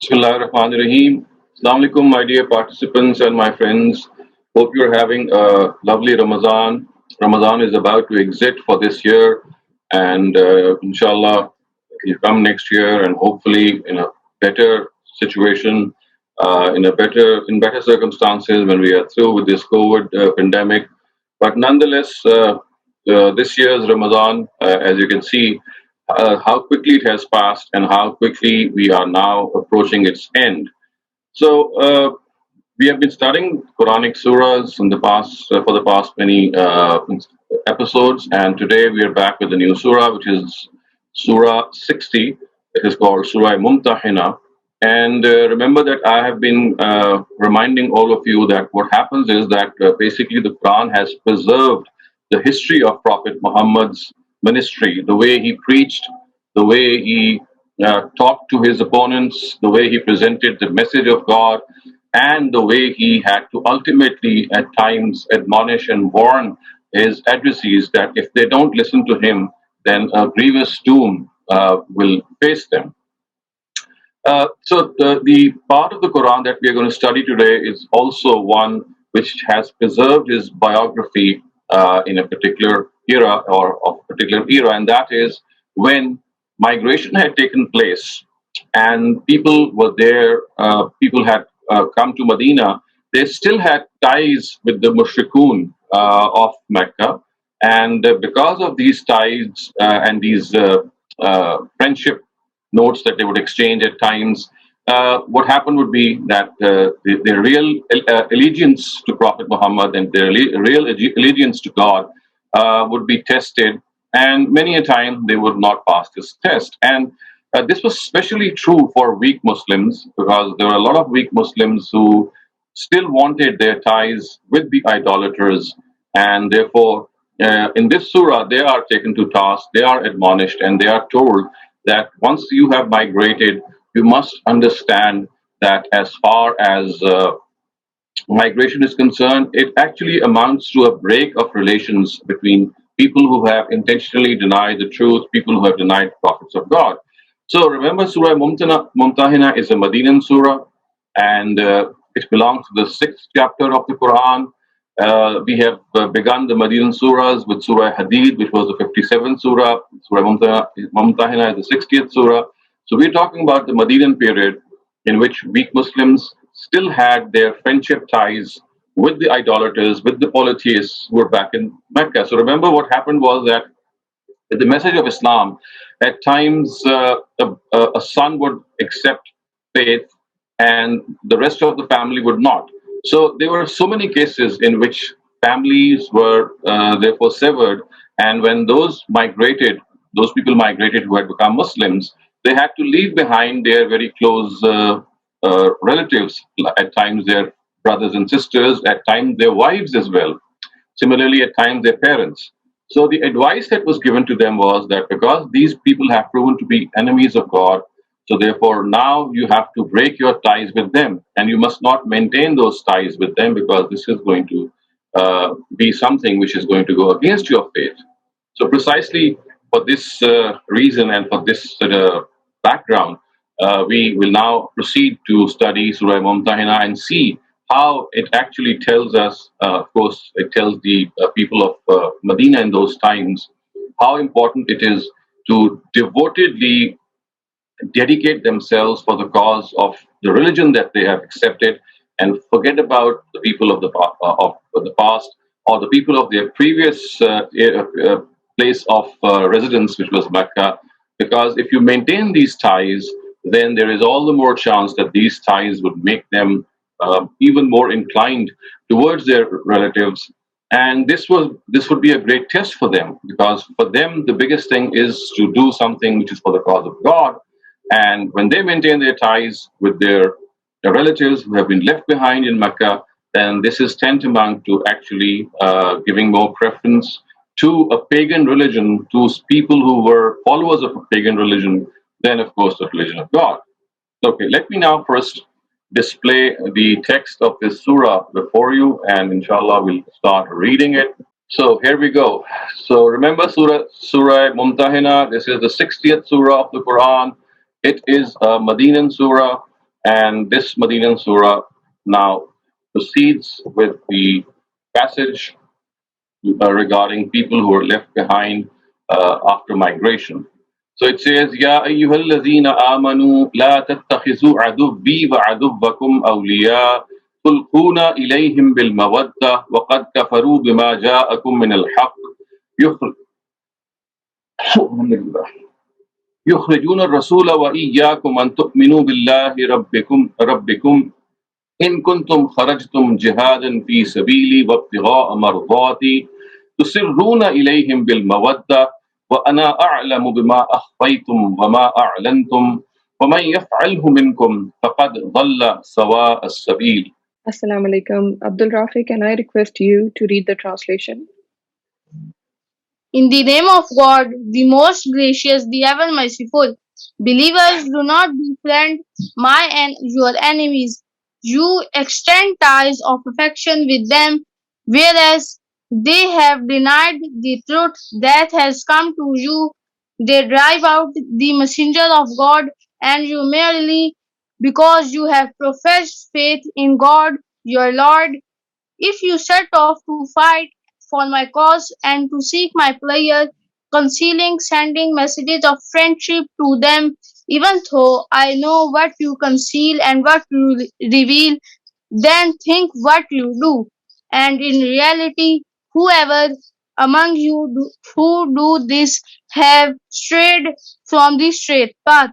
Bismillahirrahmanirrahim. Assalamu alaikum, my dear participants and my friends. Hope you're having a lovely Ramadan. Ramadan is about to exit for this year, and inshallah, you come next year and hopefully in a better situation, in better circumstances when we are through with this COVID pandemic. But nonetheless, this year's Ramadan, as you can see, how quickly it has passed and how quickly we are now approaching its end. So we have been studying Quranic surahs in the past for the past many episodes, and today we are back with a new surah, which is Surah 60. It is called Surah Mumtahinah. And remember that I have been reminding all of you that what happens is that basically the Quran has preserved the history of Prophet Muhammad's ministry, the way he preached, the way he talked to his opponents, the way he presented the message of God, and the way he had to ultimately, at times, admonish and warn his adversaries that if they don't listen to him, then a grievous doom will face them. So the part of the Quran that we are going to study today is also one which has preserved his biography in a particular era or of a particular era, and that is when migration had taken place and people were there, people had come to Medina. They still had ties with the mushrikun of Mecca, and because of these ties and these friendship notes that they would exchange at times. What happened would be that their real allegiance to Prophet Muhammad and their real allegiance to God would be tested, and many a time they would not pass this test. And this was especially true for weak Muslims because there were a lot of weak Muslims who still wanted their ties with the idolaters, and therefore, in this surah, they are taken to task, they are admonished, and they are told that once you have migrated, you must understand that as far as migration is concerned, it actually amounts to a break of relations between people who have intentionally denied the truth, people who have denied prophets of God. So remember, Surah Mumtahina is a Medinan surah, and it belongs to the sixth chapter of the Quran. We have begun the Medinan surahs with Surah Hadid, which was the 57th surah. Surah Mumtahina is the 60th surah. So we're talking about the Medinan period in which weak Muslims still had their friendship ties with the idolaters, with the polytheists who were back in Mecca. So remember what happened was that with the message of Islam, at times a son would accept faith and the rest of the family would not. So there were so many cases in which families were therefore severed, and when those people migrated who had become Muslims, they had to leave behind their very close relatives, at times their brothers and sisters, at times their wives as well. Similarly, at times their parents. So the advice that was given to them was that because these people have proven to be enemies of God, so therefore now you have to break your ties with them, and you must not maintain those ties with them because this is going to be something which is going to go against your faith. So precisely for this reason and for this background, we will now proceed to study Surah Mumtahina and see how it actually tells us, of course, it tells the people of Medina in those times how important it is to devotedly dedicate themselves for the cause of the religion that they have accepted and forget about the people of the past or the people of their previous place of residence, which was Mecca. Because if you maintain these ties, then there is all the more chance that these ties would make them even more inclined towards their relatives. And this would be a great test for them because for them the biggest thing is to do something which is for the cause of God, and when they maintain their ties with their relatives who have been left behind in Mecca, then this is tantamount to actually giving more preference to a pagan religion, to people who were followers of a pagan religion, than, of course, the religion of God. Okay, let me now first display the text of this surah before you, and inshallah, we'll start reading it. So here we go. So remember Surah Mumtahina. This is the 60th surah of the Quran. It is a Medinan surah, And this Medinan Surah now proceeds with the passage regarding people who are left behind after migration. So it says, Ya ayyuhallazina amanu la tattakhizu aduwwi wa aduwwakum awliya tulquna ilayhim bil mawadda wa qad kafaru bima ja'akum min al haqq يخرجون الرسول وإياكم أن تؤمنوا بالله ربكم إن كنتم خرجتم جهادا في سبيلي وابتغاء مرضاتي تسرون إليهم بالمودة وأنا أعلم بما أخفيتم وما أعلنتم ومن يفعله منكم فقد ضل سواء السبيل. Assalamu alaikum. Abdul Rafi, can I request you to read the translation? In the name of God, the most gracious, the ever merciful. Believers, do not befriend my and your enemies. You extend ties of affection with them, whereas they have denied the truth that has come to you. They drive out the messenger of God, and you merely because you have professed faith in God, your Lord. If you set off to fight for my cause and to seek my pleasure, concealing sending messages of friendship to them, even though I know what you conceal and what you reveal, then think what you do. And in reality, whoever among you who do this have strayed from the straight path.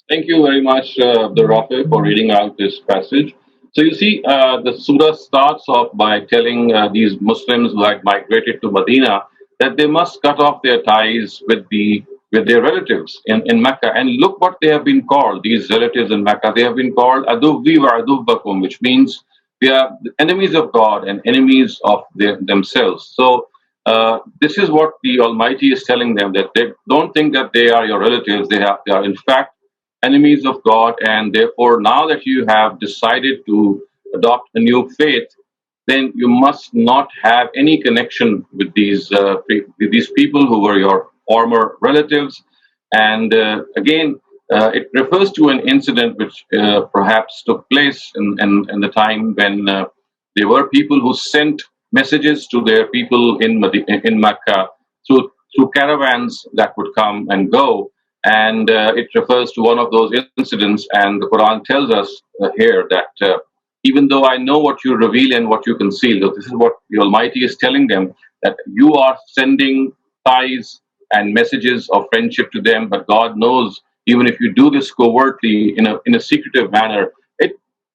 Thank you very much, Abdul Rafi, for reading out this passage. So you see, the surah starts off by telling these Muslims who had migrated to Medina that they must cut off their ties with their relatives in Mecca. And look what they have been called, these relatives in Mecca. They have been called Aduwwi wa Aduwwakum, which means they are enemies of God and enemies of themselves. So this is what the Almighty is telling them, that they don't think that they are your relatives. They are in fact enemies of God, and therefore, now that you have decided to adopt a new faith, then you must not have any connection with with these people who were your former relatives. And again, it refers to an incident which perhaps took place in the time when there were people who sent messages to their people in Mecca through caravans that would come and go, and it refers to one of those incidents. And the Quran tells us here that even though I know what you reveal and what you conceal, that this is what the Almighty is telling them, that you are sending ties and messages of friendship to them, but God knows even if you do this covertly in a secretive manner, it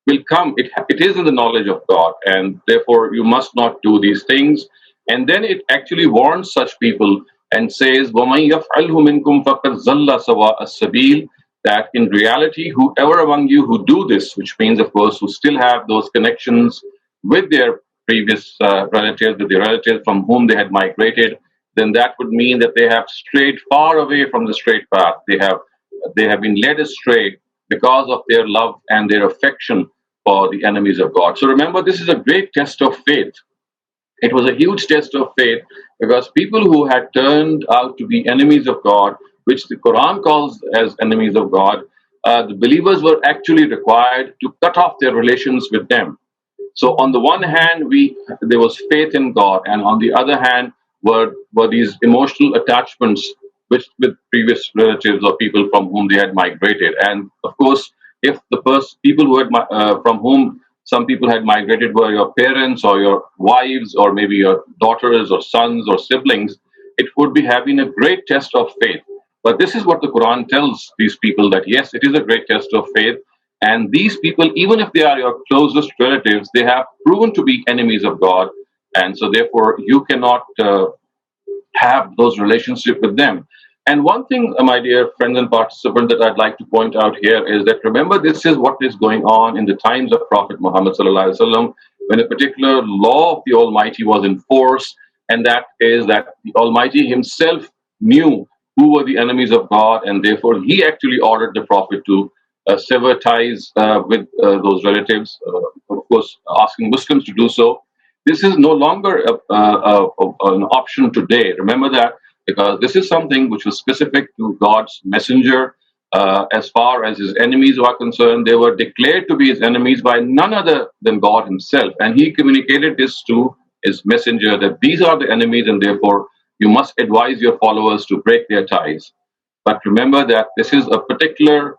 will come. It is in the knowledge of God, and therefore you must not do these things. And then it actually warns such people and says, وَمَنْ يَفْعَلْهُ مِنْكُمْ فَقَدْ ظَلَّ سَوَاءَ السَّبِيلِ, that in reality, whoever among you who do this, which means, of course, who still have those connections with their previous relatives, with the relatives from whom they had migrated, then that would mean that they have strayed far away from the straight path. They have been led astray because of their love and their affection for the enemies of God. So remember, this is a great test of faith. It was a huge test of faith because people who had turned out to be enemies of God, which the Quran calls as enemies of God, the believers were actually required to cut off their relations with them. So on the one hand, there was faith in God, and on the other hand were these emotional attachments with previous relatives or people from whom they had migrated. And of course, if the people who had from whom some people had migrated were your parents or your wives or maybe your daughters or sons or siblings, it would be having a great test of faith. But this is what the Quran tells these people, that yes, it is a great test of faith. And these people, even if they are your closest relatives, they have proven to be enemies of God. And so therefore, you cannot have those relationships with them. And one thing, my dear friends and participants, that I'd like to point out here is that remember, this is what is going on in the times of Prophet Muhammad ﷺ, when a particular law of the Almighty was in force, and that is that the Almighty Himself knew who were the enemies of God, and therefore He actually ordered the Prophet to sever ties with those relatives, of course, asking Muslims to do so. This is no longer an option today. Remember that, because this is something which was specific to God's messenger, as far as his enemies are concerned, they were declared to be his enemies by none other than God himself. And he communicated this to his messenger that these are the enemies, and therefore you must advise your followers to break their ties. But remember that this has a particular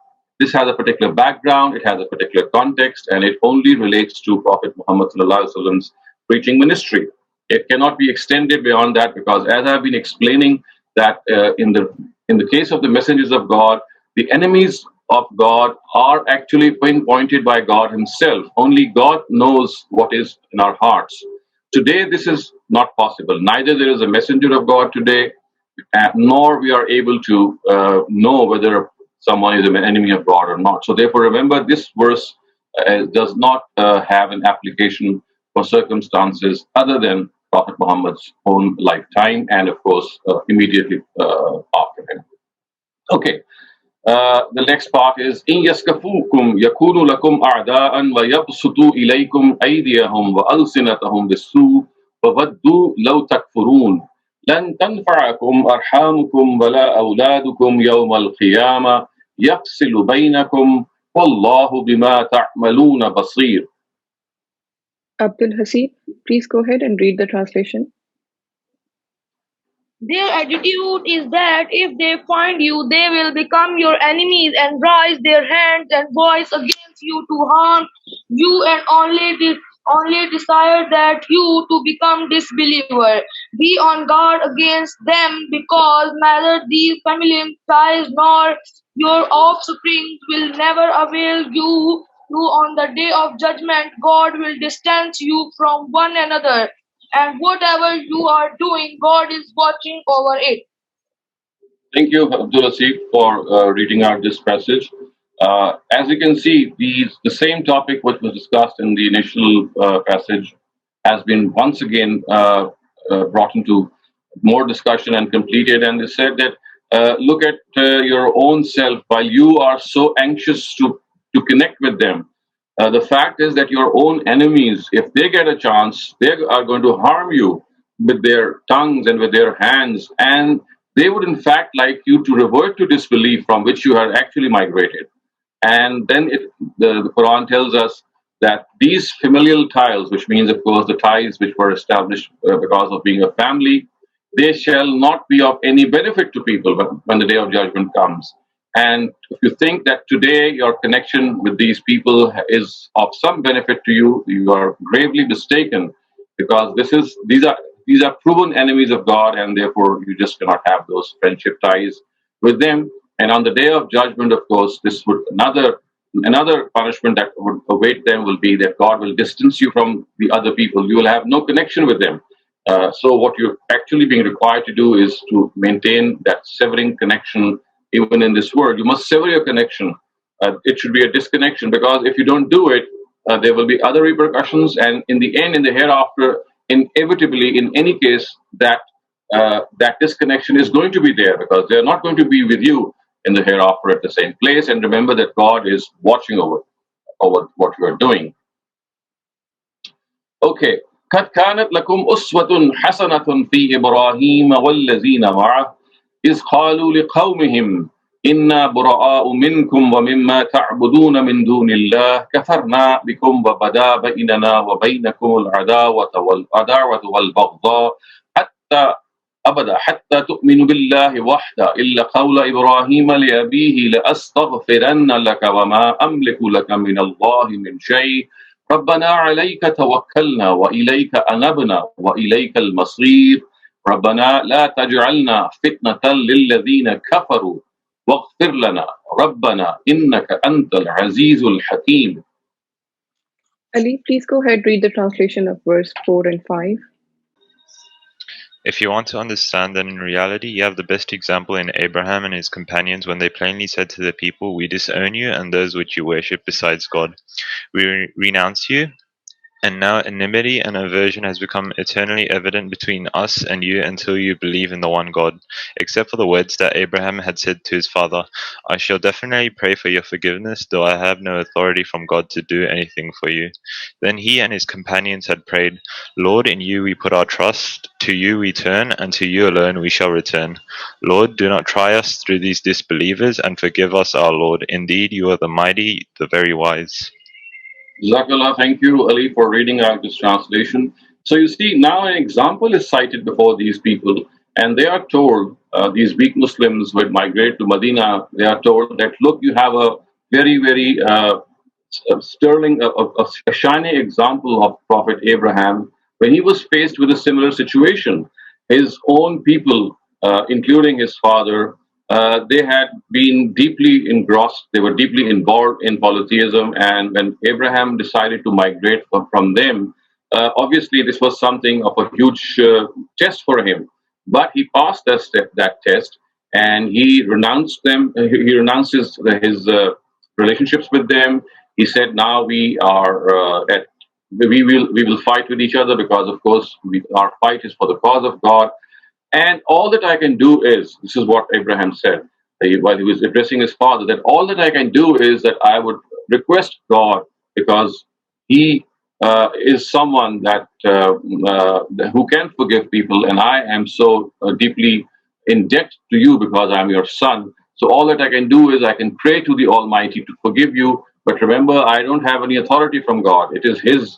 background, it has a particular context, and it only relates to Prophet Muhammad Muhammad's preaching ministry. It cannot be extended beyond that because, as I've been explaining, that in the case of the messengers of God, the enemies of God are actually pinpointed by God Himself. Only God knows what is in our hearts. Today, this is not possible. Neither there is a messenger of God today, nor we are able to know whether someone is an enemy of God or not. So, therefore, remember this verse does not have an application for circumstances other than Prophet Muhammad's own lifetime and, of course, immediately after him. Okay. The next part is إن يسكفوكم يكونوا لكم أعداء ويبسطوا إليكم أيديهم وألسنتهم بالسوء وودوا لو تكفرون لن تنفعكم أرحامكم ولا أولادكم يوم القيامة يفصل بينكم والله بما تعملون بصير. Abdul Hasib, please go ahead and read the translation. Their attitude is that if they find you, they will become your enemies and raise their hands and voice against you to harm you and only desire that you to become disbeliever. Be on guard against them because neither these family ties nor your offspring will never avail you. On the day of judgment, God will distance you from one another, and whatever you are doing, God is watching over it. Thank you, Abdul Asif, for reading out this passage. As you can see, the same topic which was discussed in the initial passage has been once again brought into more discussion and completed. And they said that look at your own self while you are so anxious to connect with them. The fact is that your own enemies, if they get a chance, they are going to harm you with their tongues and with their hands. And they would, in fact, like you to revert to disbelief from which you had actually migrated. And then the Quran tells us that these familial ties, which means, of course, the ties which were established because of being a family, they shall not be of any benefit to people when the day of judgment comes. And if you think that today your connection with these people is of some benefit to you, you are gravely mistaken because these are proven enemies of God, and therefore you just cannot have those friendship ties with them. And on the day of judgment, of course, this would another punishment that would await them will be that God will distance you from the other people. You will have no connection with them. So what you're actually being required to do is to maintain that severing connection even in this world. You must sever your connection. It should be a disconnection because if you don't do it, there will be other repercussions, and in the end, in the hereafter, inevitably, in any case, that disconnection is going to be there because they are not going to be with you in the hereafter at the same place. And remember that God is watching over what you are doing. Okay. قد كانت لكم أسوة حسنة في إبراهيم والذين معه إذ قالوا لقومهم إنا براء منكم ومما تعبدون من دون الله كفرنا بكم وبدا بيننا وبينكم العداوة والبغضاء حتى أبدا حتى تؤمنوا بالله وحده إلا قول إبراهيم لأبيه لأستغفرن لك وما أملك لك من الله من شيء ربنا عليك توكلنا وإليك أنبنا وإليك المصير ربنا لا تجعلنا فتنة للذين كفروا واغفر لنا ربنا إنك أنت العزيز الحكيم. Ali, please go ahead, read the translation of verse 4 and 5. If you want to understand that in reality you have the best example in Abraham and his companions when they plainly said to the people, we disown you and those which you worship besides God. We renounce you And now enmity and aversion has become eternally evident between us and you until you believe in the one God, except for the words that Abraham had said to his father, I shall definitely pray for your forgiveness, though I have no authority from God to do anything for you. Then he and his companions had prayed, Lord, in you we put our trust, to you we turn, and to you alone we shall return. Lord, do not try us through these disbelievers, and forgive us, our Lord. Indeed, you are the mighty, the very wise. Jazakallah, thank you, Ali, for reading out this translation. So you see, now an example is cited before these people, and they are told, these weak Muslims who had migrated to Medina, they are told that, look, you have a very, very sterling, a shining example of Prophet Abraham when he was faced with a similar situation. His own people, including his father, they had been deeply engrossed, they were deeply involved in polytheism. And when Abraham decided to migrate from them, obviously this was something of a huge test for him. But he passed that test, and he renounced them. He renounces his relationships with them. He said, "Now we are at we will fight with each other because, of course, our fight is for the cause of God." And all that I can do is, this is what Abraham said while he was addressing his father, that all that I can do is that I would request God, because He is someone that who can forgive people, and I am so deeply in debt to you because I'm your son. So all that I can do is I can pray to the Almighty to forgive you. But remember, I don't have any authority from God. It is His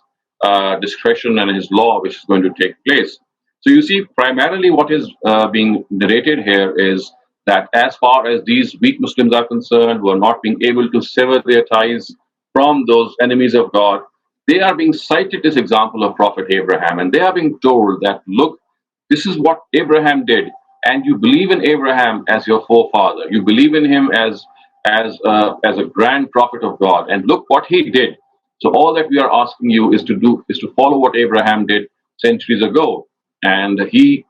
discretion and His law which is going to take place. So you see, primarily what is being narrated here is that as far as these weak Muslims are concerned, who are not being able to sever their ties from those enemies of God, they are being cited this example of Prophet Abraham, and they are being told that, look, this is what Abraham did, and you believe in Abraham as your forefather. You believe in him as a grand prophet of God, and look what he did. So all that we are asking you is to follow what Abraham did centuries ago. And he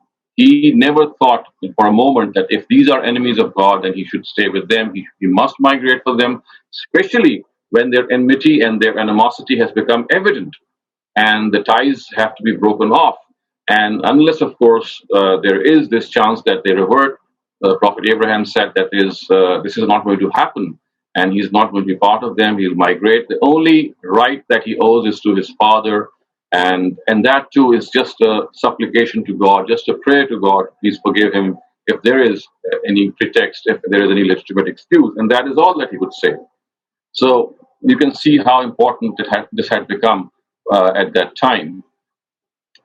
never thought for a moment that if these are enemies of God, then he should stay with them. He must migrate for them, especially when their enmity and their animosity has become evident, and the ties have to be broken off. And unless, of course, there is this chance that they revert, Prophet Abraham said that this is not going to happen, and he's not going to be part of them. He'll migrate. The only right that he owes is to his father, and that too is just a supplication to God, just a prayer to God. Please forgive him if there is any pretext, if there is any legitimate excuse, and that is all that he would say. So you can see how important this had become at that time.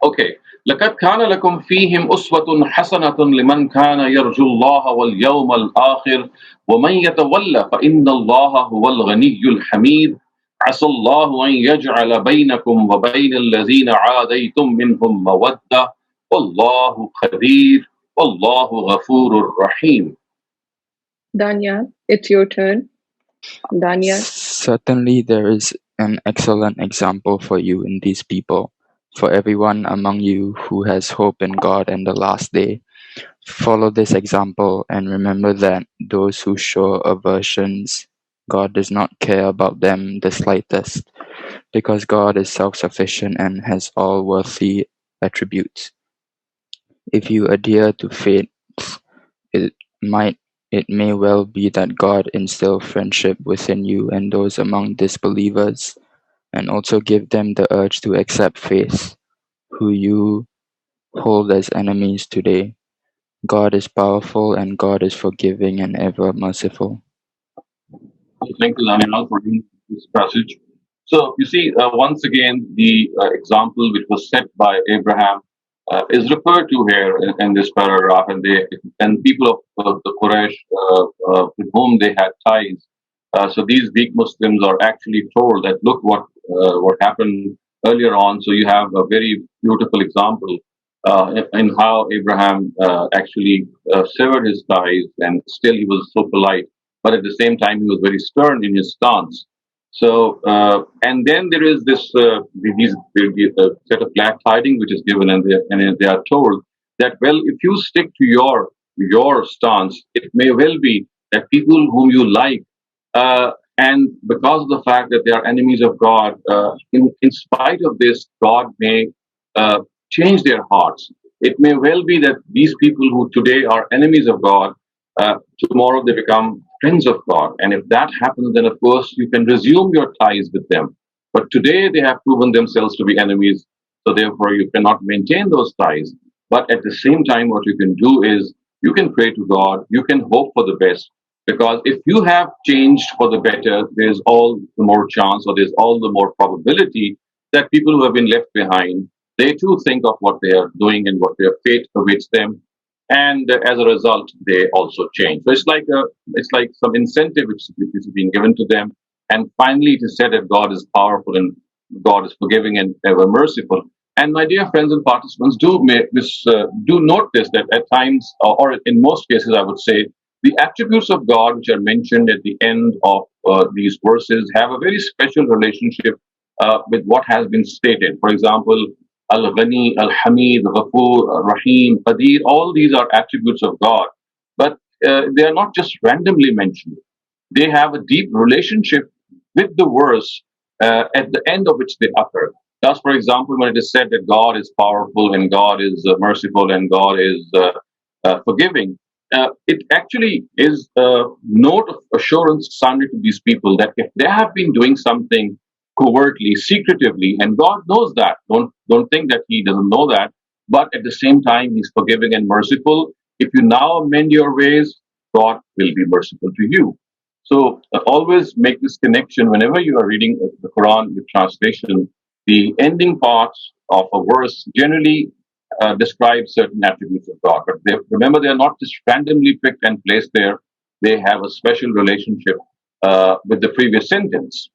Okay. لقد كان لكم فيهم أسوة حسنة لمن كان يرجو الله واليوم الآخر ومن يتولى فإن الله هو الغني الحميد عسى الله أن يجعل بينكم وبين الذين عاديتم منهم مودة والله قدير والله غفور رحيم. Danya, it's your turn. Danya. Certainly there is an excellent example for you in these people, for everyone among you who has hope in God and the last day. Follow this example and remember that those who show aversions, God does not care about them the slightest, because God is self-sufficient and has all worthy attributes. If you adhere to faith, it it may well be that God instill friendship within you and those among disbelievers, and also give them the urge to accept faith, who you hold as enemies today. God is powerful and God is forgiving and ever merciful. Thank you, Daniel, for reading this passage. So you see, once again, the example which was set by Abraham is referred to here in this paragraph, and people of the Quraysh with whom they had ties. So these weak Muslims are actually told that, look what happened earlier on. So you have a very beautiful example in how Abraham actually severed his ties, and still he was so polite, but at the same time he was very stern in his stance. So, and then there is this set of glad tidings which is given, and they are told that, well, if you stick to your stance, it may well be that people whom you like And because of the fact that they are enemies of God, in spite of this, God may change their hearts. It may well be that these people who today are enemies of God, tomorrow they become friends of God. And if that happens, then of course you can resume your ties with them. But today they have proven themselves to be enemies, so therefore you cannot maintain those ties. But at the same time, what you can do is you can pray to God, you can hope for the best. Because if you have changed for the better, there's all the more chance, or there's all the more probability that people who have been left behind, they too think of what they are doing and what their fate awaits them, and as a result, they also change. So it's like some incentive which is being given to them, and finally, it is said that God is powerful and God is forgiving and ever merciful. And my dear friends and participants, do note this, that at times, or in most cases, I would say, the attributes of God, which are mentioned at the end of these verses, have a very special relationship with what has been stated. For example, Al Ghani, Al Hamid, Ghafoor, Rahim, Qadir, all these are attributes of God. But they are not just randomly mentioned, they have a deep relationship with the verse at the end of which they occur. Thus, for example, when it is said that God is powerful and God is merciful and God is forgiving, it actually is a note of assurance sounded to these people that if they have been doing something covertly, secretively, and God knows that, don't think that He doesn't know that, but at the same time, He's forgiving and merciful. If you now amend your ways, God will be merciful to you. So always make this connection whenever you are reading the Quran with translation. The ending parts of a verse generally describe certain attributes of God. But remember, they are not just randomly picked and placed there. They have a special relationship with the previous sentence.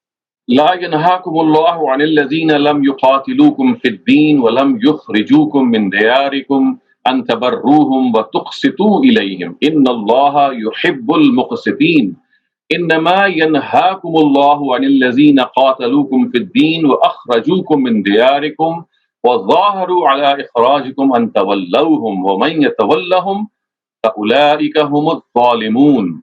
لا ينهاكم الله عن الذين لم يقاتلوكم في الدين ولم يخرجوكم من دياركم أن تبروهم وتقسطوا إليهم إن الله يحب المقسطين إنما ينهاكم الله عن الذين قاتلوكم في الدين وأخرجوكم من دياركم وظاهروا على إخراجكم أن تولوهم ومن يتولهم فأولئك هم الظالمون.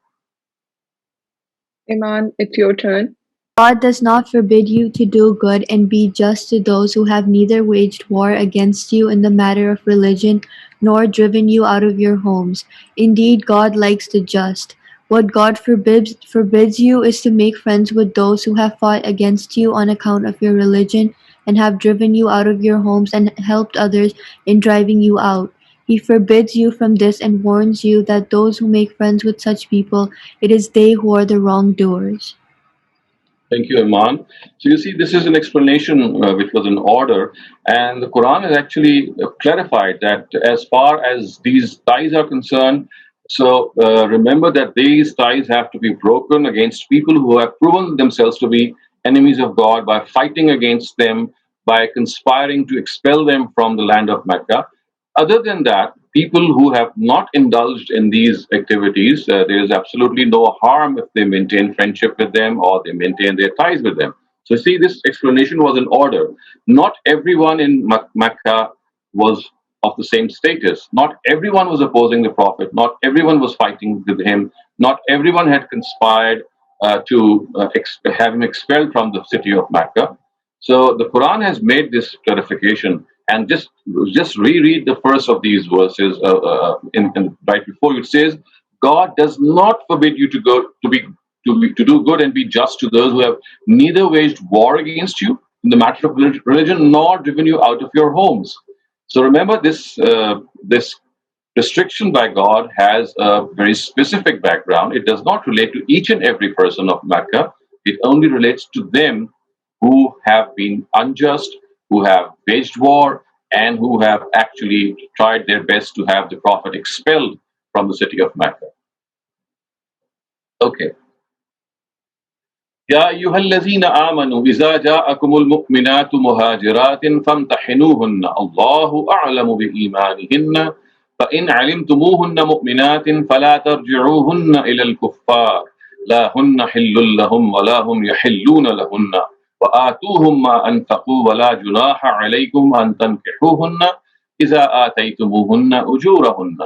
Iman, it's your turn. God does not forbid you to do good and be just to those who have neither waged war against you in the matter of religion, nor driven you out of your homes. Indeed, God likes the just. What God forbids you is to make friends with those who have fought against you on account of your religion and have driven you out of your homes and helped others in driving you out. He forbids you from this and warns you that those who make friends with such people, it is they who are the wrongdoers. Thank you, Iman. So you see, this is an explanation which was in order, and the Quran has actually clarified that as far as these ties are concerned, so remember that these ties have to be broken against people who have proven themselves to be enemies of God by fighting against them, by conspiring to expel them from the land of Mecca. Other than that, people who have not indulged in these activities, there is absolutely no harm if they maintain friendship with them or they maintain their ties with them. So, see, this explanation was in order. Not everyone in Mecca was of the same status. Not everyone was opposing the Prophet. Not everyone was fighting with him. Not everyone had conspired to have him expelled from the city of Mecca. So the Quran has made this clarification, and just reread the first of these verses in right before you. It says, God does not forbid you to go to do good and be just to those who have neither waged war against you in the matter of religion nor driven you out of your homes. So remember, this restriction by God has a very specific background. It does not relate to each and every person of Mecca. It only relates to them who have been unjust, who have waged war, and who have actually tried their best to have the Prophet expelled from the city of Mecca. Okay. يا أيها الذين آمنوا إذا جاءكم المؤمنات مهاجرات فامتحنوهن الله أعلم بإيمانهن فإن علمتموهن مؤمنات فلا ترجعوهن إلى الكفار لا هن حل لهم ولا هم يحلون لهن وآتوهم ما أنفقوا ولا جناح عليكم أن تنكحوهن إذا آتيتموهن أجورهن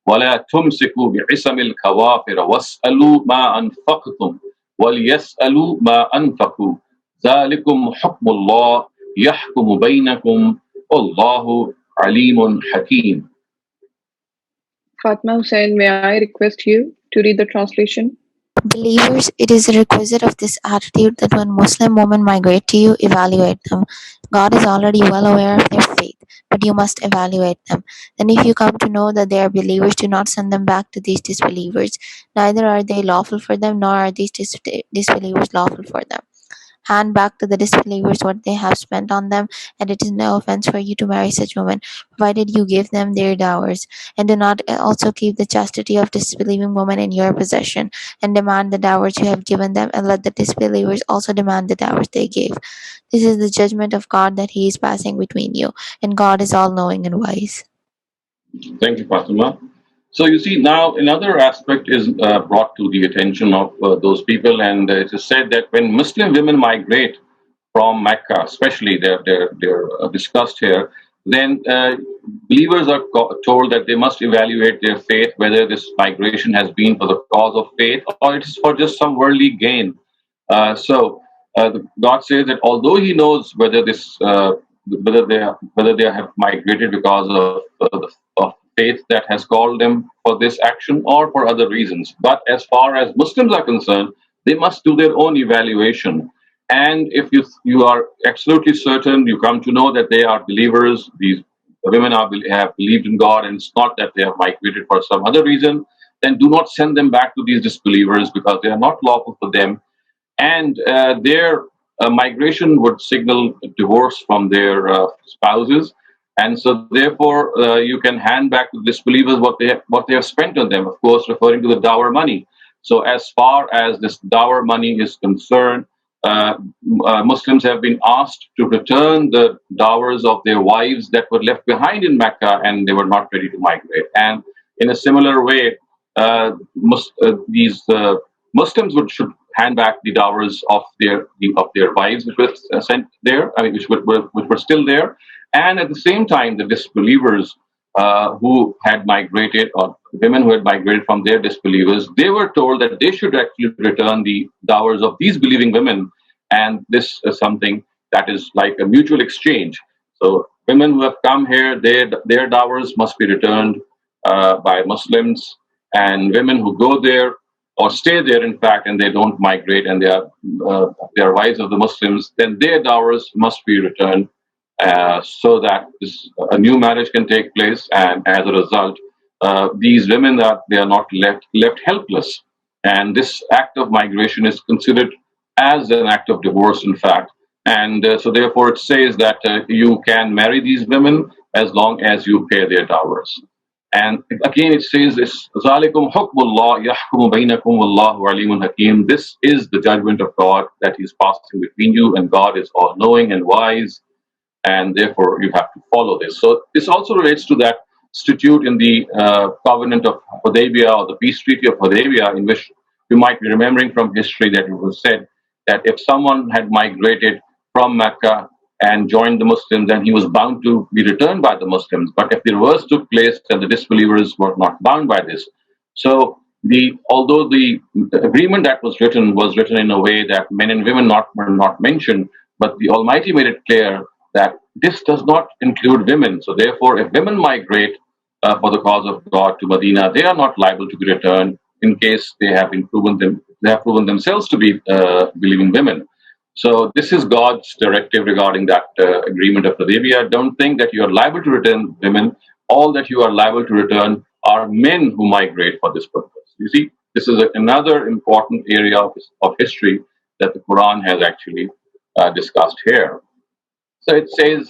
ولا تمسكوا بعصم الكوافر واسألوا ما أنفقتم وَلْيَسْأَلُوا مَا أَنْفَقُوا ذَلِكُمْ حُكْمُ اللَّهِ يَحْكُمُ بَيْنَكُمْ وَاللَّهُ عَلِيمٌ حَكِيمٌ. Fatma Hussain, may I request you to read the translation? Believers, it is a requisite of this attitude that when Muslim women migrate to you, evaluate them. God is already well aware of their faith, but you must evaluate them. Then if you come to know that they are believers, do not send them back to these disbelievers. Neither are they lawful for them, nor are these disbelievers lawful for them. Hand back to the disbelievers what they have spent on them, and it is no offense for you to marry such women, provided you give them their dowers. And do not also keep the chastity of disbelieving women in your possession, and demand the dowers you have given them, and let the disbelievers also demand the dowers they gave. This is the judgment of God that He is passing between you, and God is all knowing and wise. Thank you, Fatima. So you see now another aspect is brought to the attention of those people, and it is said that when Muslim women migrate from Mecca, especially they're discussed here, then believers are told that they must evaluate their faith, whether this migration has been for the cause of faith or it's for just some worldly gain. God says that although He knows whether whether they have migrated because of faith that has called them for this action or for other reasons, but as far as Muslims are concerned, they must do their own evaluation. And if you are absolutely certain, you come to know that they are believers, these women have believed in God, and it's not that they have migrated for some other reason, then do not send them back to these disbelievers because they are not lawful for them, and their migration would signal divorce from their spouses, and so therefore you can hand back to disbelievers what they have spent on them. Of course, referring to the dower money. So as far as this dower money is concerned, Muslims have been asked to return the dowers of their wives that were left behind in Mecca and they were not ready to migrate. And in a similar way, these Muslims should hand back the dowers of their wives which were sent there, which were still there, and at the same time, the disbelievers who had migrated, or women who had migrated from their disbelievers, they were told that they should actually return the dowers of these believing women, and this is something that is like a mutual exchange. So women who have come here, their dowers must be returned by Muslims, and women who go there or stay there, in fact, and they don't migrate, and they are wives of the Muslims, then their dowers must be returned so that a new marriage can take place, and as a result, these women they are not left helpless. And this act of migration is considered as an act of divorce, in fact. And so therefore, it says that you can marry these women as long as you pay their dowers. And again, it says this: "Zalikum hukmullah yahkumu bainakum wallahu alimun hakim." This is the judgment of God that He's passing between you, and God is all-knowing and wise, and therefore you have to follow this. So this also relates to that statute in the covenant of Hudaybiyah, or the peace treaty of Hudaybiyah, in which you might be remembering from history that it was said that if someone had migrated from Mecca and joined the Muslims, then he was bound to be returned by the Muslims. But if the reverse took place, then the disbelievers were not bound by this. So although the agreement that was written in a way that men and women were not mentioned, but the Almighty made it clear that this does not include women. So therefore, if women migrate for the cause of God to Medina, they are not liable to be returned in case they have proven themselves to be believing women. So this is God's directive regarding that agreement of Hudaybiyah. Don't think that you are liable to return women. All that you are liable to return are men who migrate for this purpose. You see, this is another important area of history that the Quran has actually discussed here. So it says,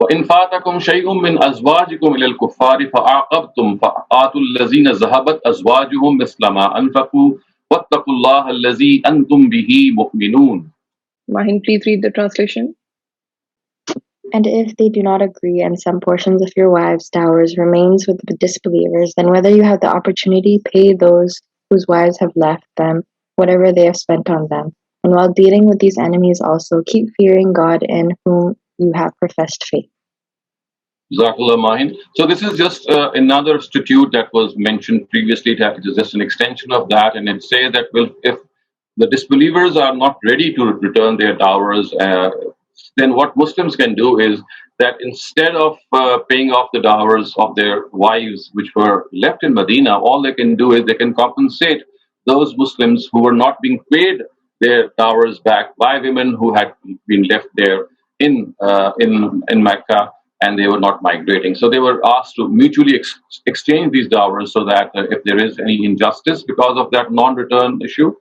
وَإِنْ فَاتَكُمْ شَيْءٌ مِّنْ أَزْوَاجِكُمْ إِلَى الْكُفَّارِ فَأَعْقَبْتُمْ فَآتُوا الَّذِينَ ذَهَبَتْ أَزْوَاجُهُمْ مِثْلَ مَا أَنفَقُوا وَاتَّقُوا اللَّهَ الَّذِي أَنْتُمْ بِهِ مُؤْمِنُونَ. Mahin, please read the translation. And if they do not agree and some portions of your wives' dowers remains with the disbelievers, then whether you have the opportunity, pay those whose wives have left them whatever they have spent on them. And while dealing with these enemies also, keep fearing God in whom you have professed faith. Jazakallah Mahin. So this is just another statute that was mentioned previously. It is just an extension of that, and it says that if the disbelievers are not ready to return their dowers, then what Muslims can do is that instead of paying off the dowers of their wives which were left in Medina, all they can do is they can compensate those Muslims who were not being paid their dowers back by women who had been left there in Mecca, and they were not migrating. So they were asked to mutually exchange these dowers so that if there is any injustice because of that non-return issue,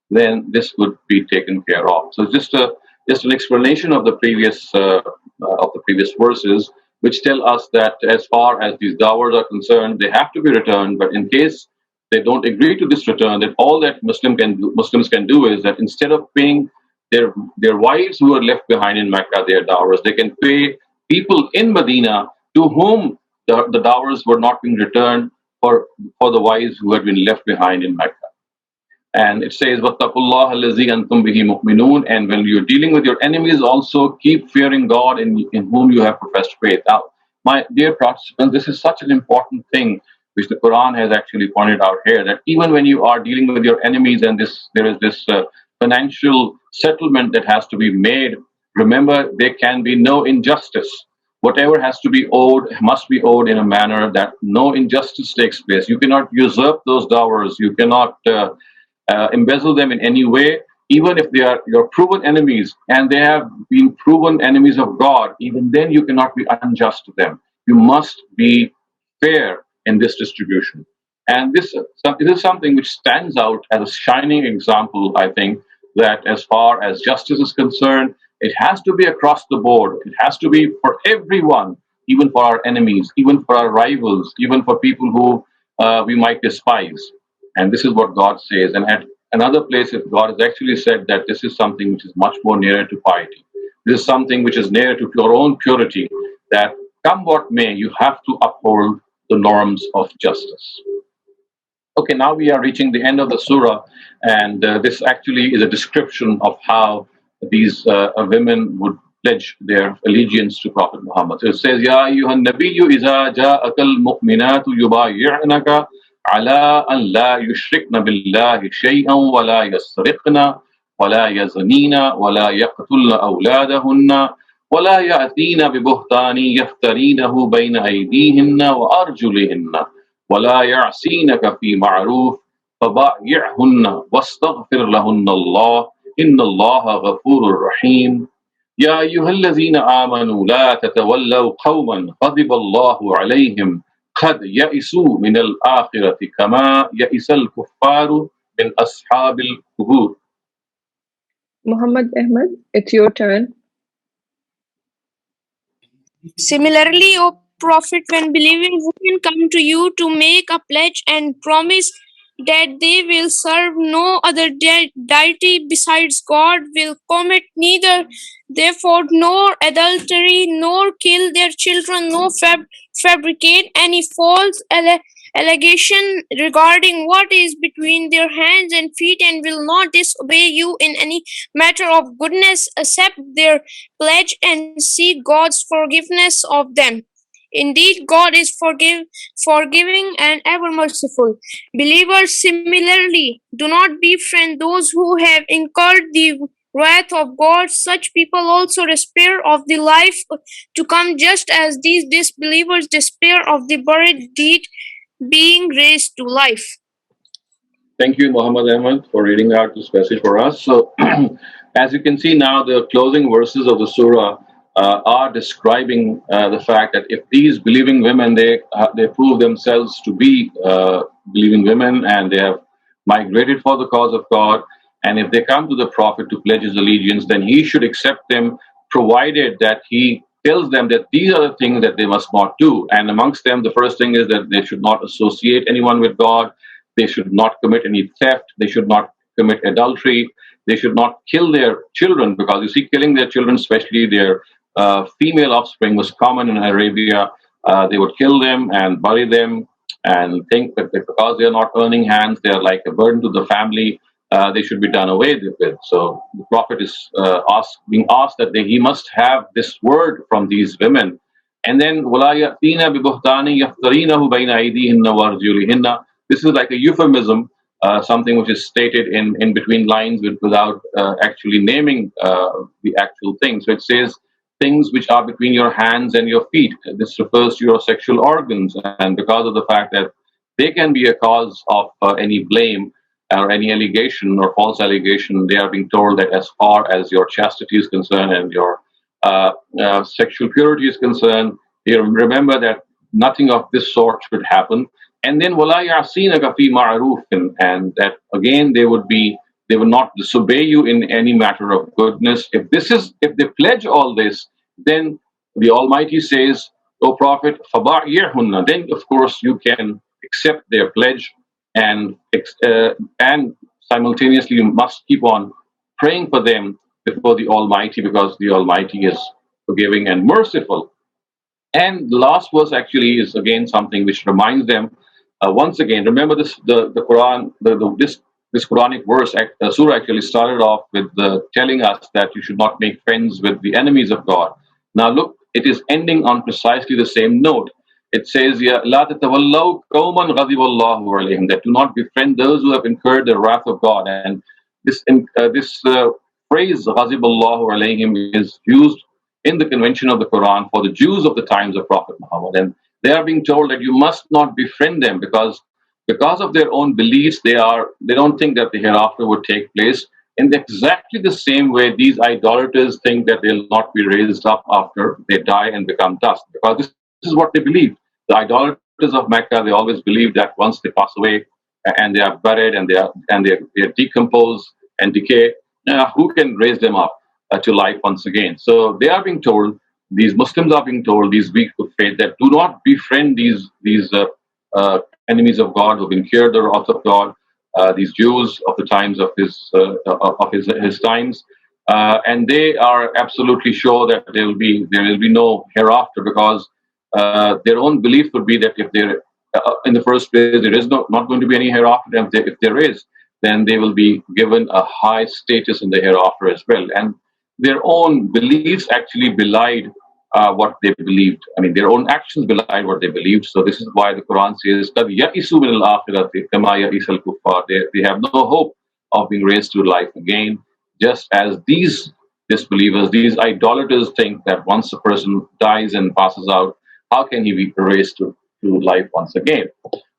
then this would be taken care of. So just an explanation of the previous verses, which tell us that as far as these dowers are concerned, they have to be returned. But in case they don't agree to this return, then all that Muslims can do is that instead of paying their wives who are left behind in Mecca their dowers, they can pay people in Medina to whom the dowers were not being returned for the wives who had been left behind in Mecca. And it says, "Wattaqullaha allazi antum bihi mu'minun." And when you're dealing with your enemies, also keep fearing God in whom you have professed faith. Now, my dear participants, this is such an important thing which the Quran has actually pointed out here, that even when you are dealing with your enemies and there is this financial settlement that has to be made, remember there can be no injustice. Whatever has to be owed must be owed in a manner that no injustice takes place. You cannot usurp those dowers. You cannot embezzle them in any way, even if they are your proven enemies and they have been proven enemies of God. Even then, you cannot be unjust to them. You must be fair in this distribution. And this is something which stands out as a shining example, I think, that as far as justice is concerned, it has to be across the board. It has to be for everyone, even for our enemies, even for our rivals, even for people who we might despise. And this is what God says. And at another place, God has actually said that this is something which is much more nearer to piety. This is something which is nearer to your own purity, that come what may, you have to uphold the norms of justice. Okay, now we are reaching the end of the surah, and this actually is a description of how these women would pledge their allegiance to Prophet Muhammad. So it says, Ya ayyuhan nabiyyu iza ja'akal mu'minatu yubayi'naka على أن لا يشركن بالله شيئا ولا يسرقن ولا يزنين ولا يقتلن أولادهن ولا يأتين ببهتان يفترينه بين أيديهن وأرجلهن ولا يعصينك في معروف فبايعهن واستغفر لهن الله إن الله غفور رحيم يا أيها الذين آمنوا لا تتولوا قوما غضب الله عليهم قد يئسوا من الآخرة كما يئس الكفار من أصحاب القبور. Muhammad Ahmed, it's your turn. Similarly, O Prophet, when believing women come to you to make a pledge and promise that they will serve no other deity besides God, will commit neither therefore nor adultery, nor kill their children, nor fabricate any false allegation regarding what is between their hands and feet, and will not disobey you in any matter of goodness, accept their pledge and seek God's forgiveness of them. Indeed, God is forgiving and ever merciful. Believers similarly do not befriend those who have incurred the wrath of God. Such people also despair of the life to come, just as these disbelievers despair of the buried deed being raised to life. Thank you, Muhammad Ahmed, for reading out this passage for us. So, as you can see now, the closing verses of the surah are describing the fact that if these believing women, they prove themselves to be believing women and they have migrated for the cause of God, and if they come to the Prophet to pledge his allegiance, then he should accept them, provided that he tells them that these are the things that they must not do. And amongst them, the first thing is that they should not associate anyone with God, they should not commit any theft, they should not commit adultery, they should not kill their children, because you see, killing their children, especially their female offspring, was common in Arabia. They would kill them and bury them and think that because they are not earning hands, they are like a burden to the family. They should be done away with. So the Prophet is being asked that he must have this word from these women. And then, this is like a euphemism something which is stated in between lines without actually naming the actual thing. So it says things which are between your hands and your feet. This refers to your sexual organs, and because of the fact that they can be a cause of any blame or any allegation or false allegation, they are being told that as far as your chastity is concerned and your sexual purity is concerned, you remember that nothing of this sort should happen. And then وَلَا يَعْصِينَكَ فِي مَعْرُوفٍ, and that again they would not disobey you in any matter of goodness. If they pledge all this, then the Almighty says, O Prophet, فَبَعْيِرْهُنَّ, then of course you can accept their pledge, and simultaneously you must keep on praying for them before the Almighty, because the Almighty is forgiving and merciful. And the last verse actually is again something which reminds them once again. Remember this: the Quran, this Quranic verse, surah actually started off with telling us that you should not make friends with the enemies of God. Now look, it is ending on precisely the same note. It says, "Ya la tatawallaw qawman ghadiballahu alayhim," that do not befriend those who have incurred the wrath of God. And this phrase "ghadiballahu alayhim" is used in the convention of the Quran for the Jews of the times of Prophet Muhammad, and they are being told that you must not befriend them because of their own beliefs. They don't think that the hereafter would take place in exactly the same way these idolaters think that they'll not be raised up after they die and become dust, because this is what they believe. The idolaters of Mecca, they always believe that once they pass away and they are buried and they are decomposed and decay, who can raise them up to life once again? So they are being told, these Muslims are being told, these weak of faith, that do not befriend these enemies of God who've incurred the wrath of God, these Jews of the times of his times, and they are absolutely sure that there will be no hereafter, because their own belief would be that if there, in the first place, there is not going to be any hereafter, and if there is, then they will be given a high status in the hereafter as well. And their own beliefs actually belied what they believed. I mean, their own actions belied what they believed. So this is why the Quran says, "Qad ya'isu min al-akhirati kama ya'isa al-kuffar." They have no hope of being raised to life again, just as these disbelievers, these idolaters think that once a person dies and passes out, how can he be raised to life once again?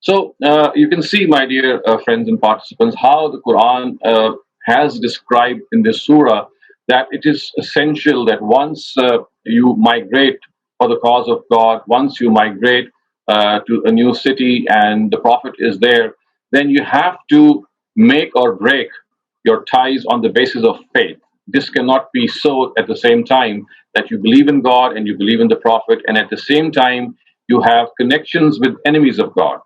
So you can see, my dear friends and participants, how the Quran has described in this surah that it is essential that once you migrate for the cause of God, once you migrate to a new city and the Prophet is there, then you have to make or break your ties on the basis of faith. This cannot be so at the same time that you believe in God and you believe in the Prophet, and at the same time you have connections with enemies of God.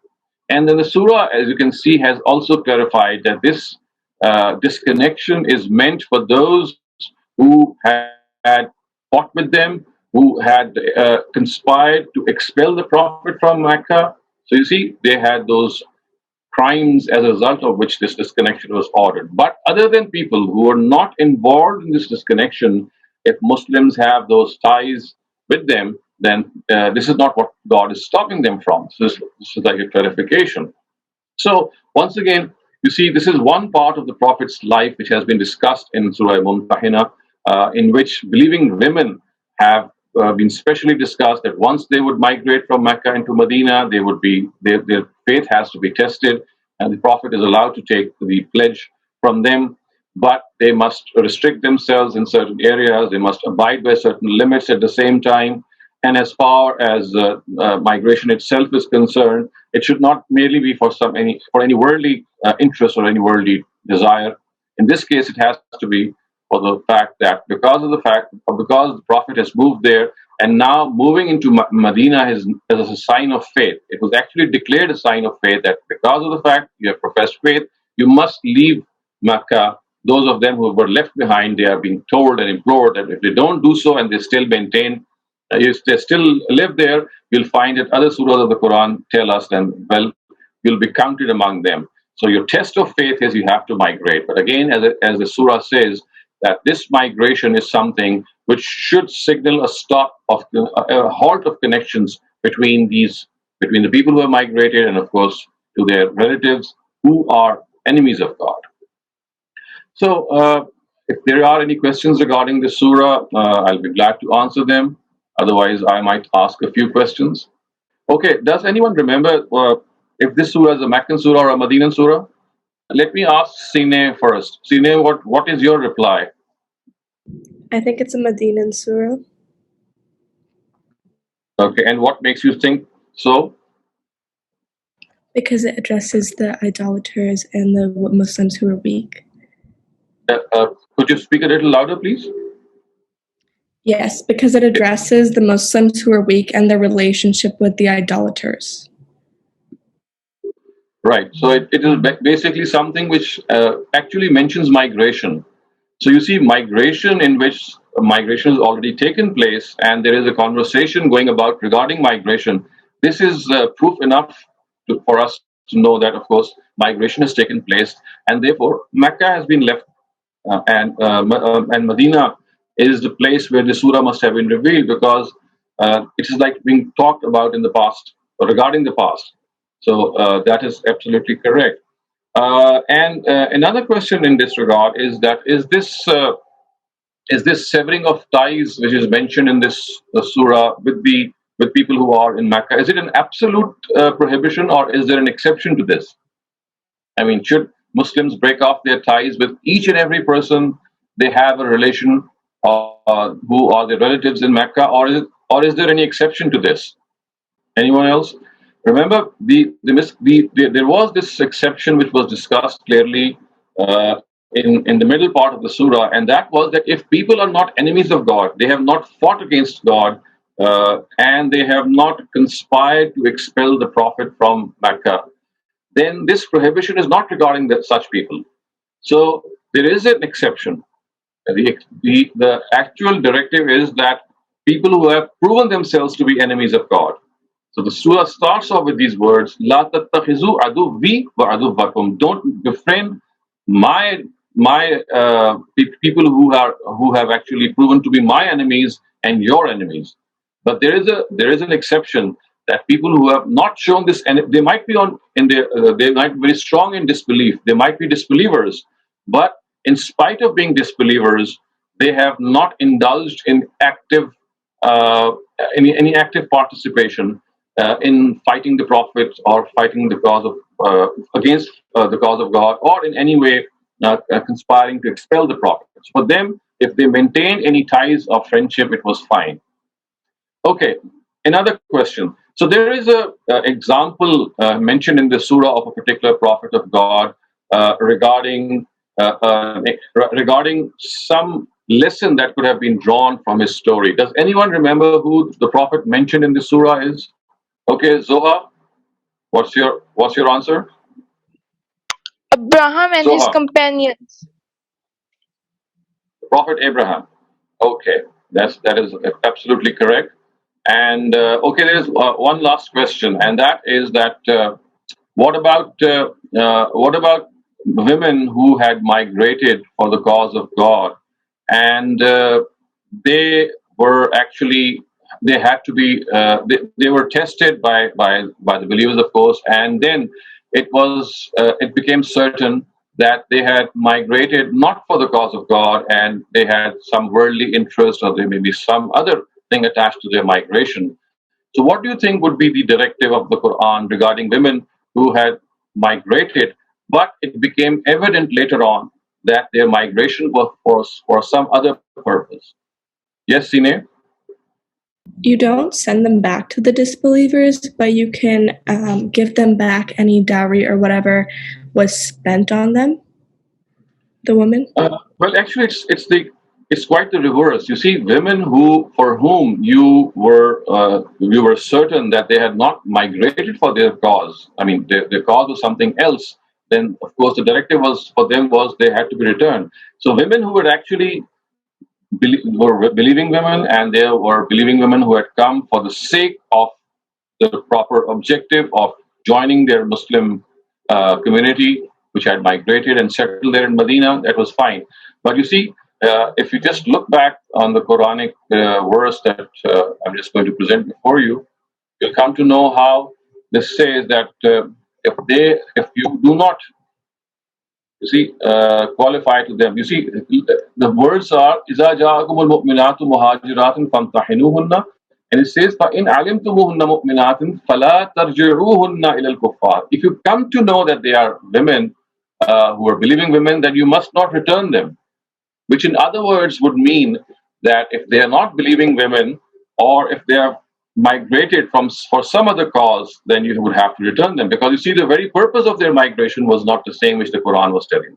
And then the surah, as you can see, has also clarified that this connection is meant for those who had fought with them, who had conspired to expel the Prophet from Mecca. So you see, they had those crimes as a result of which this disconnection was ordered. But other than people who are not involved in this disconnection, if Muslims have those ties with them, then this is not what God is stopping them from. So this is like a clarification. So once again, you see, this is one part of the Prophet's life which has been discussed in Surah Mumtahinah, in which believing women have been specially discussed, that once they would migrate from Mecca into Medina, their faith has to be tested, and the Prophet is allowed to take the pledge from them, but they must restrict themselves in certain areas, they must abide by certain limits at the same time. And as far as migration itself is concerned, it should not merely be for any worldly interest or any worldly desire. In this case, it has to be for the fact that because the Prophet has moved there, and now moving into Medina is a sign of faith. It was actually declared a sign of faith that because of the fact you have professed faith, you must leave Mecca. Those of them who were left behind, they are being told and implored that if they don't do so and they still maintain, if they still live there, you'll find that other surahs of the Quran tell us, then, well, you'll be counted among them. So your test of faith is you have to migrate. But again, as the surah says, that this migration is something which should signal a halt of connections between the people who have migrated and, of course, to their relatives who are enemies of God. So, if there are any questions regarding the surah, I'll be glad to answer them. Otherwise, I might ask a few questions. Okay, does anyone remember if this surah is a Meccan surah or a Medinan surah? Let me ask Sine first. Sine, what is your reply? I think it's a Medinan surah. Okay, and what makes you think so? Because it addresses the idolaters and the Muslims who are weak. Could you speak a little louder, please? Yes, because it addresses the Muslims who are weak and their relationship with the idolaters. Right. So it is basically something which actually mentions migration. So you see migration in which migration has already taken place, and there is a conversation going about regarding migration. This is proof enough for us to know that, of course, migration has taken place, and therefore Mecca has been left, and Medina is the place where the surah must have been revealed, because it is like being talked about in the past or regarding the past. So that is absolutely correct. And another question in this regard is that is this severing of ties, which is mentioned in this surah with people who are in Mecca, is it an absolute prohibition, or is there an exception to this? I mean, should Muslims break off their ties with each and every person they have a relation, who are their relatives in Mecca, or is there any exception to this? Anyone else? Remember, there was this exception which was discussed clearly in the middle part of the surah, and that was that if people are not enemies of God, they have not fought against God, and they have not conspired to expel the Prophet from Mecca, then this prohibition is not regarding such people. So there is an exception. The actual directive is that people who have proven themselves to be enemies of God. So the surah starts off with these words: "La tattakhizu aduwwi wa aduwwakum." Don't befriend my people who have actually proven to be my enemies and your enemies. But there is an exception, that people who have not shown this, and they might be they might be very strong in disbelief. They might be disbelievers, but in spite of being disbelievers, they have not indulged in uh, any active participation in fighting the Prophet or fighting the cause of against the cause of God, or in any way conspiring to expel the Prophet. For them, if they maintained any ties of friendship, it was fine. Okay, another question. So there is a example mentioned in the surah of a particular prophet of God regarding regarding some lesson that could have been drawn from his story. Does anyone remember who the prophet mentioned in the surah is? Okay, Zoha, what's your answer? Abraham and his Zoha, companions. Prophet Abraham. Okay, that is absolutely correct. And okay, there is one last question, and that is that what about women who had migrated for the cause of God, and they were actually they had to be they were tested by the believers, of course, and then it became certain that they had migrated not for the cause of God, and they had some worldly interest, or there may be some other thing attached to their migration. So, what do you think would be the directive of the Quran regarding women who had migrated, but it became evident later on that their migration was for some other purpose? Yes, Sine? You don't send them back to the disbelievers, but you can give them back any dowry or whatever was spent on them, the woman. Well, actually, it's quite the reverse. You see, women for whom you were certain that they had not migrated for their cause. I mean, their cause was something else. Then, of course, the directive was for them was they had to be returned. So, women who were actually were believing women, and there were believing women who had come for the sake of the proper objective of joining their Muslim community, which had migrated and settled there in Medina, that was fine. But you see, if you just look back on the Quranic verse that I'm just going to present before you, you'll come to know how this says that if you do not You see, qualify to them. You see, the words are إِذَا جَاءَكُمُ الْمُؤْمِنَاتُ مُهَاجِرَاتٍ فَامْتَحِنُوهُنَّ, and it says فَإِنْ عَلِمْتُمُوهُنَّ مُؤْمِنَاتٍ فَلَا تَرْجِعُوهُنَّ إِلَى الْكُفَّارِ. If you come to know that they are women who are believing women, then you must not return them. Which, in other words, would mean that if they are not believing women, or if they are migrated from for some other cause, then you would have to return them, because you see, the very purpose of their migration was not the same which the Quran was telling.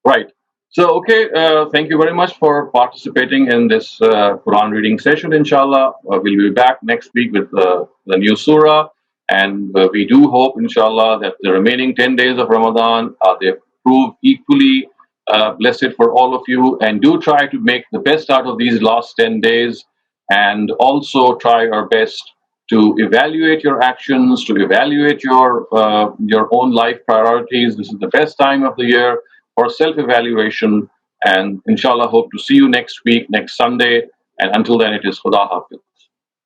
Right. So, okay, thank you very much for participating in this Quran reading session, inshallah. We'll be back next week with the new surah. And we do hope, inshallah, that the remaining 10 days of Ramadan, they prove equally blessed for all of you. And do try to make the best out of these last 10 days. And also try our best to evaluate your actions, to evaluate your own life priorities. This is the best time of the year for self-evaluation. And inshallah, hope to see you next week, next Sunday. And until then, it is Khuda Hafiz.